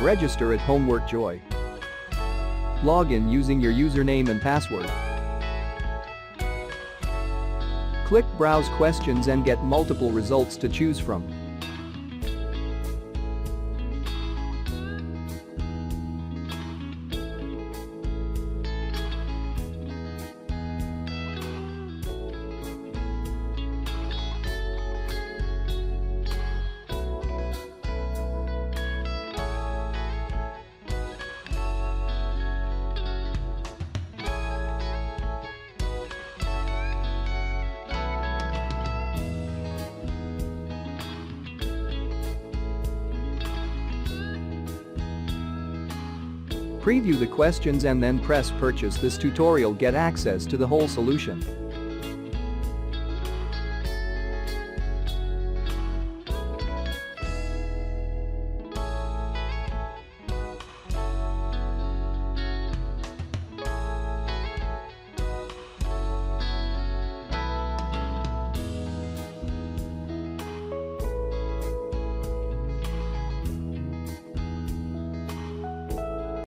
Register at Homework Joy. Log in using your username and password. Click Browse Questions and get multiple results to choose from. Preview the questions and then press Purchase. This tutorial get access to the whole solution.